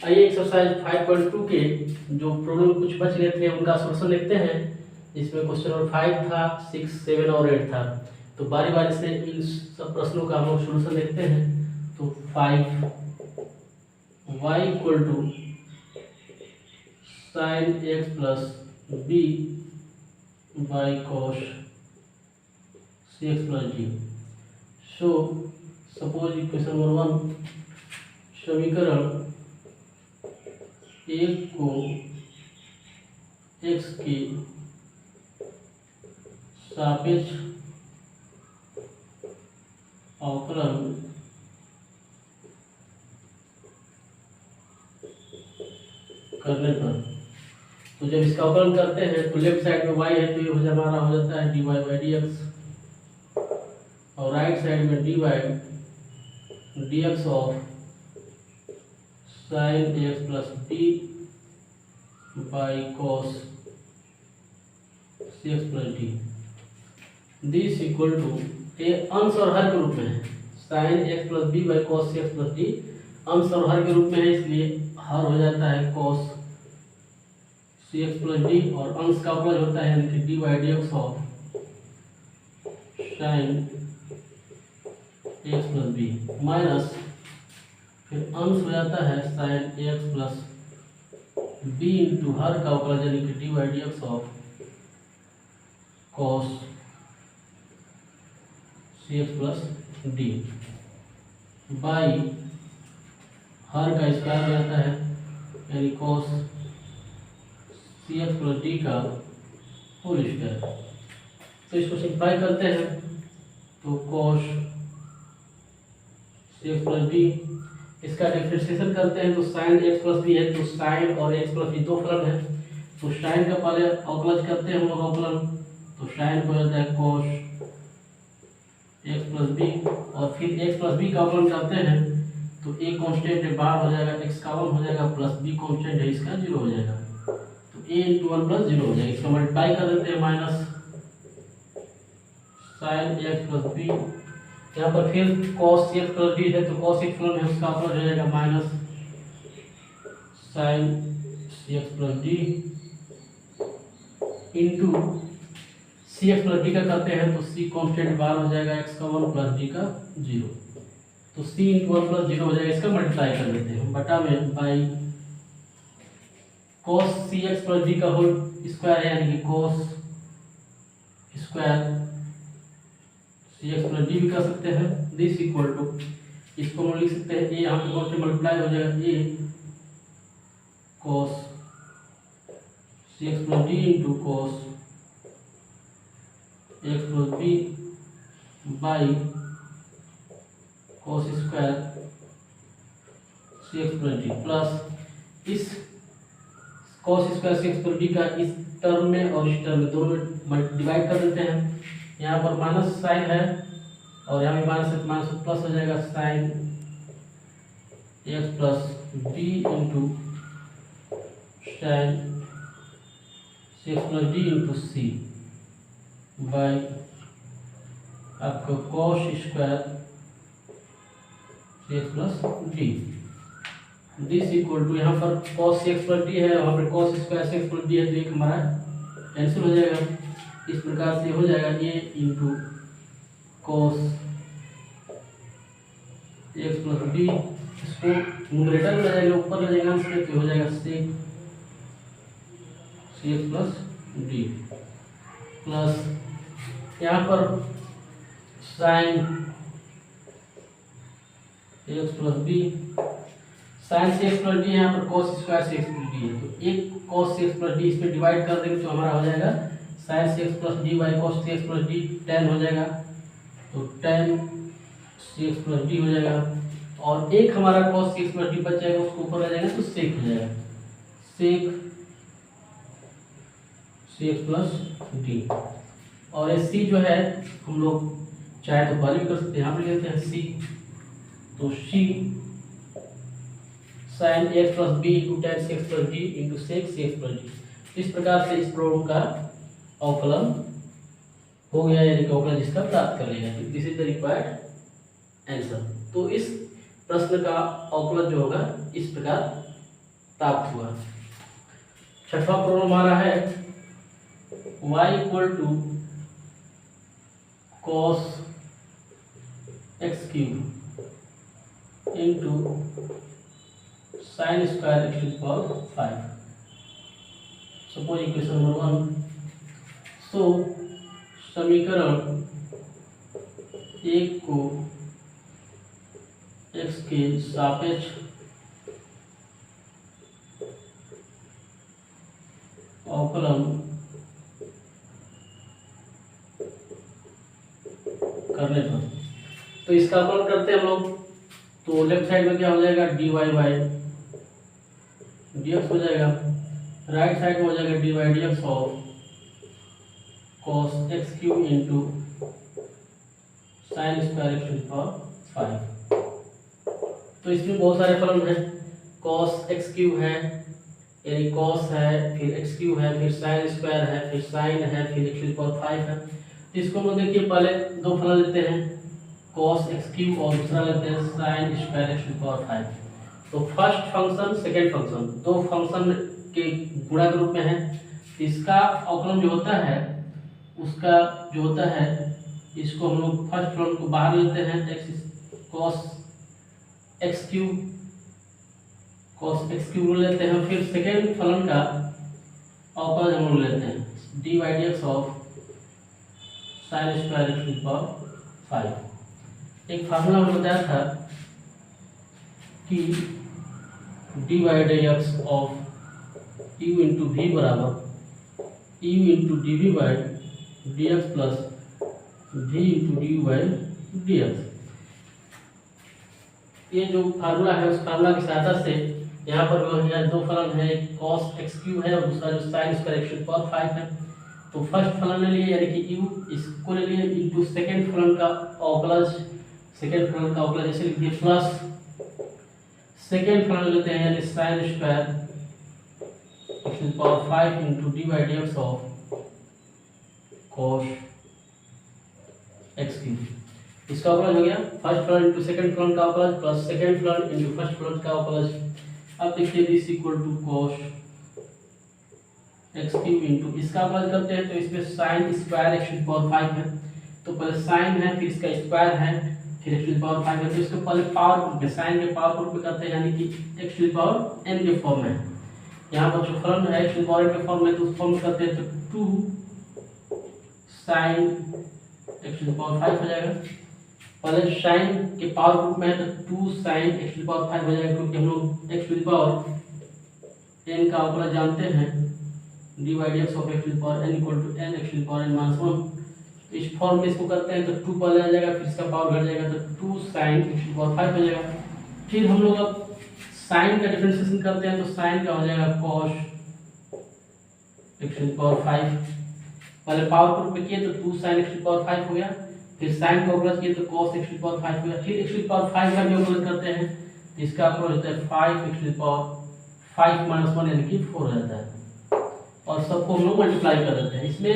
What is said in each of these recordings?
आइए एक्सरसाइज 5.2 के जो प्रॉब्लम कुछ बच गए थे उनका सॉल्यूशन देखते हैं। जिसमें क्वेश्चन नंबर 5 था, 6, 7 और 8 था। तो बारी बारी से इन सब प्रश्नों का हम लोग सॉल्यूशन देखते हैं। तो 5 y equal to sine x plus b by cos c x plus d. So suppose equation number 1, समीकरण एक को x के सापेक्ष अवकलन करने पर, तो जब इसका अवकलन करते हैं तो लेफ्ट साइड में y है तो ये हमारा हो जाता है dy बाई डी एक्स, और राइट साइड में dy d x of sine x plus b by cos c x plus d. This equal to, ये अंश और हर के रूप में है। Sine x plus b by cos c x plus d अंश और हर के रूप में है, इसलिए हर हो जाता है cos c x plus d, और अंश का अवकलज होता है यानी कि d by d x of sine x plus b minus, फिर अंश हो जाता है sine x plus b into हर का अवकलज यानी कि d by d x of cos c x plus d by हर का स्क्वायर हो जाता है यानी cos c x plus d का होल स्क्वायर। तो इसको सिंप्लाई करते हैं तो cos c x plus D, इसका डिफरेंशिएशन करते हैं तो साइन एक्स प्लस बी है, तो साइन और एक्स प्लस बी दो फलन है, तो साइन का पहले अवकलज करते हैं हम लोग अवकलन, तो साइन हो जाता है कॉस एक्स प्लस बी, और फिर एक्स प्लस बी का अवकलन करते हैं तो ए कांस्टेंट है बाहर हो जाएगा, एक्स का 1 हो जाएगा, प्लस बी कांस्टेंट है इसका 0 हो जाएगा, तो ए इंटू 1 प्लस 0 हो जाएगा। इसका मल्टीप्लाई कर देते हैं minus sine x plus b, यहाँ पर फिर cos x प्लस डी है तो cos x प्लस है उसका अवकलज हो जाएगा minus sine x plus d into c x plus d का करते हैं तो c कांस्टेंट बाहर हो जाएगा, x का 1 प्लस डी का 0, तो c इंटू 1 प्लस 0 हो जाएगा। इसका मल्टीप्लाई कर देते हैं बटा में by cos c x plus d का होल स्क्वायर है यानी कि cos square c x plus d भी कर सकते हैं। दिस इक्वल टू, इसको हम लिख सकते हैं ए यहाँ पे कौन से मल्टीप्लाई हो जाएगा a cos c x plus d into cos x plus b by cos square c x plus d plus इस cos square c x plus d का इस टर्म में और इस टर्म में दोनों में डिवाइड कर देते हैं। यहाँ पर माइनस साइन है और यहाँ पे माइनस माइनस प्लस हो जाएगा sine x plus b into sine c x plus d into c by आपका cos square c x plus d. This equal to, यहाँ पर cos c x plus d है, वहाँ पर cos square c x plus d है, तो एक हमारा कैंसिल हो जाएगा। इस प्रकार से हो जाएगा a into cos x plus d, इसको न्यूमरेटर में ले जाएगा ऊपर ले जाएगा इसमें तो हो जाएगा sec c x plus d plus यहाँ पर sine x plus b, sine c x plus d यहाँ पर cos square c x plus d है, तो एक cos c x plus d इसमें डिवाइड कर देंगे तो हमारा हो जाएगा sine c x plus d by cos c x plus d tan हो जाएगा, तो tan c x plus d हो जाएगा, और एक हमारा cos c x plus D बच जाएगा, उसको ऊपर ले जाएंगे तो सेक हो जाएगा sec c x plus d. और ये सी जो है हम लोग चाहे तो पहले भी कर सकते हैं, यहाँ पे लेते हैं सी, तो c sine x plus b into tan c x plus d into sec c x plus d. इस प्रकार से इस प्रॉब्लम का अवकलन हो गया, यानी कि अवकलन जिसका प्राप्त कर लिया। This is the required answer. तो इस प्रश्न का अवकलन जो होगा इस प्रकार प्राप्त हुआ। छठवां प्रॉब्लम हमारा है y equal to cos x cube into sine square x to the power 5। Suppose equation number 1। So समीकरण 1 को x के सापेक्ष अवकलन करने पर, तो इसका अवकलन करते हैं हम लोग। तो लेफ्ट साइड में क्या हो जाएगा, dy बाई dx हो जाएगा, राइट साइड में हो जाएगा dy dx of cos x cube into sine square x to the power 5। तो इसमें बहुत सारे फलन हैं। cos x क्यूब है, यानी cos है, फिर x क्यूब है, फिर साइन स्क्वायर है, फिर साइन है, फिर x टू द पावर 5 है। तो इसको हम लोग देखिए पहले दो फलन लेते हैं, cos x क्यूब और दूसरा लेते हैं sine square x to the power 5। तो फर्स्ट फंक्शन सेकेंड फंक्शन दो फंक्शन के गुणा के रूप में है। इसका अवकलन जो होता है उसका जो होता है, इसको हम लोग फर्स्ट फलन को बाहर लेते हैं, cos x क्यूब लेते हैं। फिर सेकेंड फलन का अवकलन हम लोग लेते हैं dy dx of sine square x to the power 5। एक फार्मूला हमने बताया था कि dy dx of u into v बराबर u into d v by d x plus v into d u by d x. ये जो formula है उस फार्मूला की सहायता से यहाँ पर जो है दो फलन है, एक cos x क्यूब है और दूसरा जो sine square x to the power 5 है। तो फर्स्ट फलन ले लिए यानी कि u, इसको ले लिए इंटू सेकेंड फलन का अवकलज, सेकेंड फलन का अवकलज ऐसे लिख दिए, प्लस सेकेंड फलन लेते हैं यानी sine square x to the power 5 into d by d x of cos x cube. इसका अवकलज हो गया फर्स्ट फलन इंटू सेकेंड फलन का अवकलज प्लस सेकेंड फलन इंटू फर्स्ट फलन का अवकलज। अब देखिए this equal to cos x cube into इसका अवकलज करते हैं तो इसमें sine square x to the power 5 है। तो पहले साइन है, फिर इसका स्क्वायर है, फिर एक्स टू द पावर 5 है। तो इसको पहले पावर रूप में, साइन के पावर रूप में करते हैं, यानी कि x to the power n के फॉर्म में। यहाँ पर जो फलन है x to the power n के फॉर्म में, तो उस फॉर्म में करते हैं तो 2 sine x to the power 5 हो जाएगा। पहले साइन के पावर रूप में है तो 2 sine x to the power 5 हो जाएगा, क्योंकि हम लोग x to the power n का अवकलज जानते हैं dy dx of x to the power n equal to n x to the power n minus 1। तो इस फॉर्म में इसको करते हैं तो 2 पहले आ जाएगा, फिर इसका पावर घट जाएगा तो 2 sine x to the power 5 हो जाएगा। फिर हम लोग अब साइन का डिफरेंशिएशन करते हैं तो साइन का हो जाएगा cos x to the power 5। पहले पावर रूप में किए तो 2 sine x to the power 5 हो गया, फिर साइन का अवकलज किए तो cos x to the power 5 हो गया। फिर x टू द पावर 5 का भी अवकलज करते हैं तो इसका अवकलज होता है 5 x to the power 5 minus 1 यानी कि 4 हो जाता है। और सबको हम लोग मल्टीप्लाई कर देते हैं। इसमें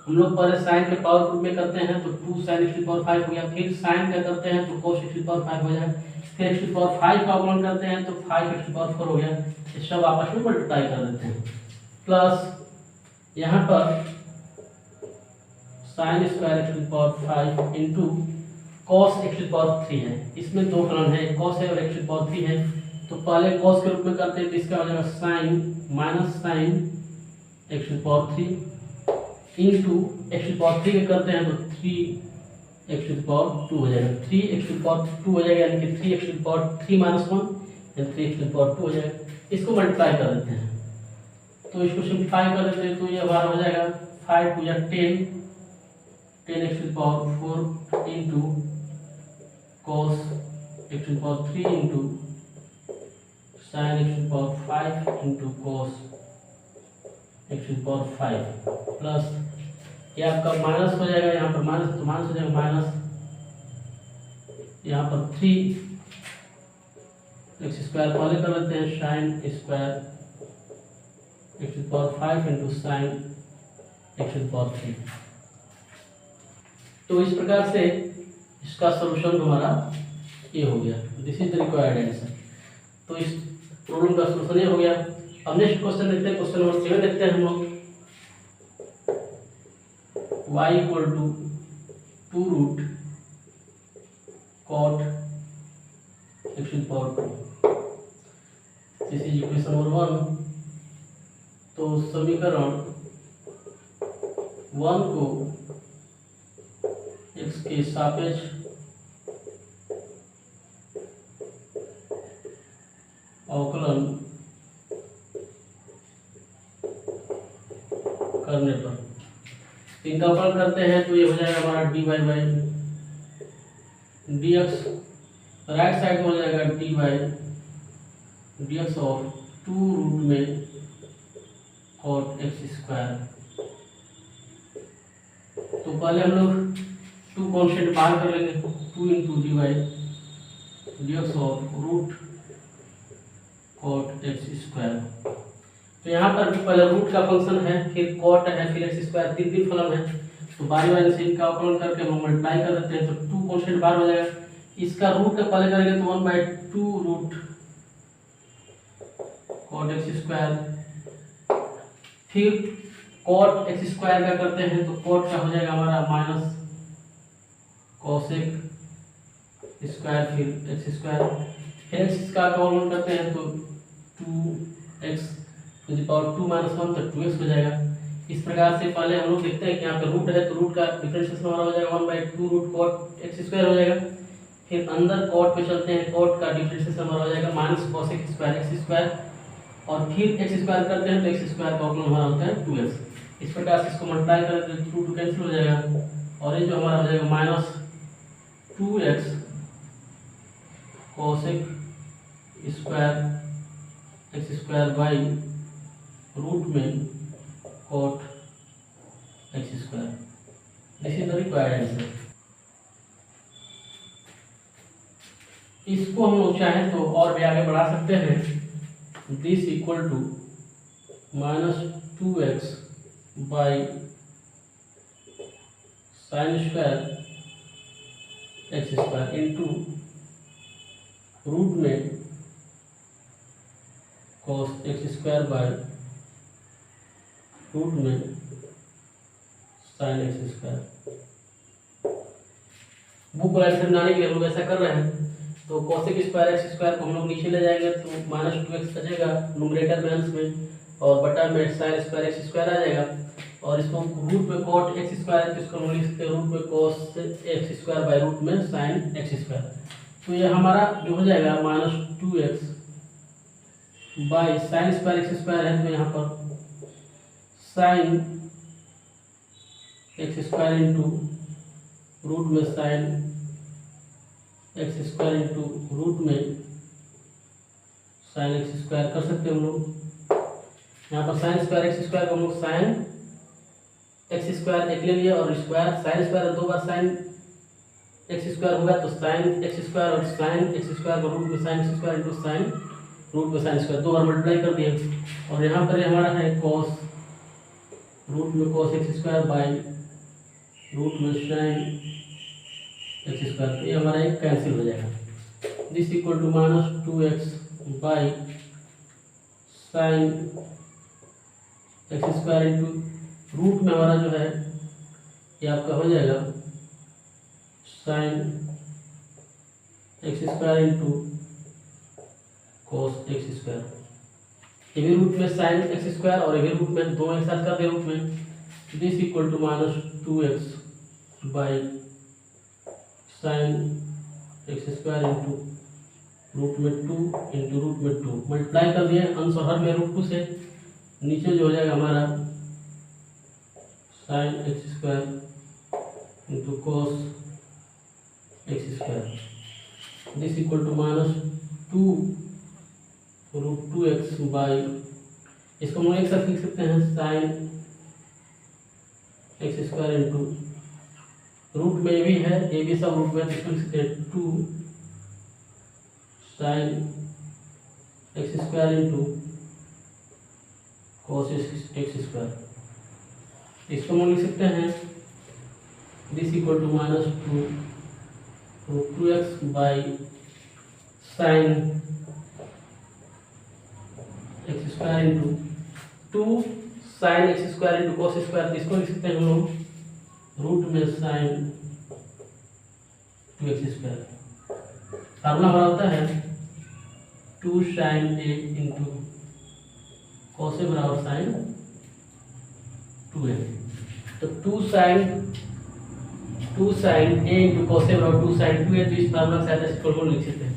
हम लोग पहले साइन के पावर रूप में करते हैं तो 2 sine x to the power 5 हो गया, फिर साइन का करते हैं तो cos x to the power 5 हो जाएगा, फिर एक्स टू द पावर 5 का अवकलन करते हैं तो 5 एक्स टू द पावर 4 हो गया। ये सब आपस में मल्टीप्लाई कर देते हैं। प्लस यहाँ पर sine square x to the power 5 into cos x to the power 3 है। इसमें दो फलन है, cos है और एक्स टू द पावर 3 है। तो पहले cos के रूप में करते हैं तो इसका हो जाएगा sine minus sine x to the power 3 into x to the power 3 करते हैं तो 3 एक्स टू द पावर 2 हो जाएगा, 3 एक्स टू द पावर 2 हो जाएगा, यानी कि 3 x to the power 3 minus 1 यानी 3 एक्स टू द पावर 2 हो जाएगा। इसको मल्टीप्लाई कर देते हैं तो इसको सिंप्लीफाई कर देते हैं तो ये हमारा हो जाएगा 5 2 या 10 x to the power 4 into cos x to the power 3 into sine x to the power 5 into cos x to the power 5 plus ये आपका माइनस हो जाएगा, यहाँ पर माइनस तो माइनस हो जाएगा, माइनस यहाँ पर 3 एक्स स्क्वायर पहले कर लेते हैं, sine square x to the power 5 into sine x to the power 3। तो इस प्रकार से इसका सॉल्यूशन हमारा ये हो गया। This is the required answer. तो इस प्रॉब्लम का सोल्यूशन ये हो गया। अब नेक्स्ट क्वेश्चन देखते हैं, क्वेश्चन नंबर 7 देखते हैं हम लोग। y equal to 2 root cot x to power 2, this is equation number 1। तो समीकरण 1 को x के सापेक्ष अवकलन करने पर इनका अवकलन करते हैं तो ये हो जाएगा हमारा dy by dx, right side में हो जाएगा dy dx ऑफ 2 रूट में कॉट x स्क्वायर। तो पहले हम लोग 2 कॉन्स्टेंट बाहर कर लेंगे, 2 into dy dx of root cot x square. तो यहाँ पर भी पहले रूट का फंक्शन है, फिर कॉट है, फिर x स्क्वायर, तीन फलन है। तो बारी बारी से इनका अवकलन करके हम मल्टीप्लाई कर देते हैं, तो 2 कॉन्स्टेंट बाहर हो जाएगा। इसका रूट का पहले करेंगे तो 1/2 रूट कॉट x स्क्वायर, फिर कॉट x स्क्वायर का करते हैं तो कॉट का हो जाएगा हमारा माइनस कॉसेक स्क्वायर, फिर x स्क्वायर, फिर x का अवकलन करते हैं तो 2x टू द पावर 2 - 1 तो 2x हो जाएगा। इस प्रकार से पहले हम लोग देखते हैं कि यहाँ पे रूट है तो रूट का डिफरेंशिएशन हमारा हो जाएगा 1/2 रूट कॉट x स्क्वायर हो जाएगा। फिर अंदर कॉट पे चलते हैं, कॉट का डिफरेंशिएशन हमारा हो जाएगा minus cosec square x square, और फिर x स्क्वायर करते हैं तो x स्क्वायर का अवकलन हमारा होता है 2x। इस प्रकार से इसको मल्टीप्लाई करें तो 2 कैंसिल हो जाएगा, और ये जो हमारा हो जाएगा minus 2x cosec square x square by root में cot x square. This is the required answer. इसको हम लोग चाहें तो और भी आगे बढ़ा सकते हैं, this equal to minus 2x by sine square x square into root में cos x square by root में sine x square. Book wise समझाने के लिए हम लोग ऐसा कर रहे हैं। तो cosec स्क्वायर x स्क्वायर को हम लोग नीचे ले जाएंगे तो माइनस 2x बचेगा न्यूमरेटर में अंश में, और बटा में साइन स्क्वायर x स्क्वायर आ जाएगा, और इसको रूट में cot x स्क्वायर है तो इसको हम लोग लिखते हैं रूट में cos x square by root में साइन x स्क्वायर। तो ये हमारा जो हो जाएगा minus 2x by sine square x square है, तो यहाँ पर sine x square into root में sine x square into root में साइन x स्क्वायर कर सकते हैं हम लोग। यहाँ पर साइन स्क्वायर x स्क्वायर को हम लोग साइन x स्क्वायर एक ले लिए, और स्क्वायर साइन स्क्वायर 2 बार साइन x स्क्वायर होगा तो साइन x स्क्वायर, और साइन x स्क्वायर को रूट में sine x square into sine root में साइन स्क्वायर 2 बार मल्टीप्लाई कर दिए। और यहाँ पर हमारा है कॉस रूट में cos x square by root में साइन x स्क्वायर, तो ये हमारा एक कैंसिल हो जाएगा। This equal to minus 2x by sine x square into root में हमारा जो है ये आपका हो जाएगा sine x square into cos x square. ये भी रूट में साइन x स्क्वायर और ये भी रूट में, दो एक साथ कर दे रूट में। This equal to minus 2x by sine x square into root में 2 इंटू रूट में 2 मल्टीप्लाई कर दिए अंश और हर में रूट 2 से, नीचे जो हो जाएगा हमारा sine x square into cos x square. This equal to minus 2 root 2x by, इसको हम एक साथ लिख सकते हैं sine x square into root में ये भी है, ये भी सब रूट में, तो इसको लिख सकते हैं 2 sine x square into cos x square. इसको हम लिख सकते हैं this equal to minus 2 root 2x by sine x square into 2 sine x square into cos square, इसको लिख सकते हैं हम लोग रूट में साइन 2x स्क्वायर। फार्मूला हमारा होता है 2 sign A into cos A बराबर साइन 2a। तो 2 sign A into cos A बराबर 2 साइन 2a, तो इस फार्मूला से ऐसे फॉर्मूला लिख सकते हैं।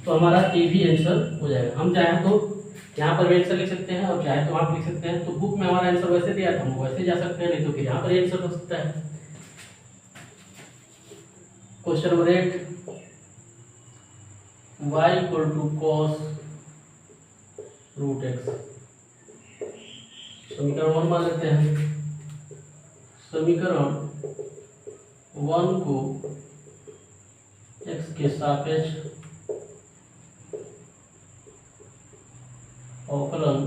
तो हमारा ए भी आंसर हो जाएगा। हम चाहें तो यहाँ पर भी आंसर लिख सकते हैं और चाहे तो वहाँ पर लिख सकते हैं। तो बुक में हमारा आंसर वैसे दिया था, हम वैसे जा सकते हैं, नहीं तो फिर यहाँ पर आंसर हो सकता है। Question number 8, y equal to cos root x. समीकरण 1 मान लेते हैं। समीकरण 1 को x के सापेक्ष अवकलन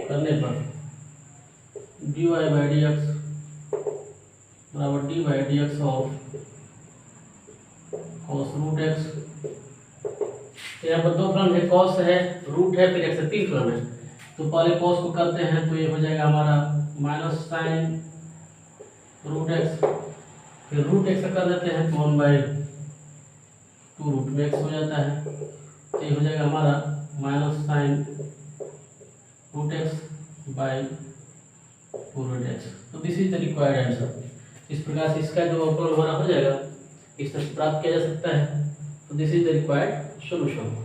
करने पर dy बाई डी एक्स बराबर d by d x of cos root x. यहाँ पर दो फलन है, कॉस है, रूट है, फिर एक्स है, 3 फलन है। तो पहले कॉस को करते हैं तो ये हो जाएगा हमारा माइनस साइन रूट एक्स, फिर रूट एक्स कर देते हैं तो 1/2 रूट में एक्स हो जाता है। तो ये हो जाएगा हमारा minus sine root x by 4 root x. तो this is the required answer. इस प्रकार से इसका जो अवकलन हमारा हो जाएगा, इस तरह से प्राप्त किया जा सकता है। तो this is the required solution.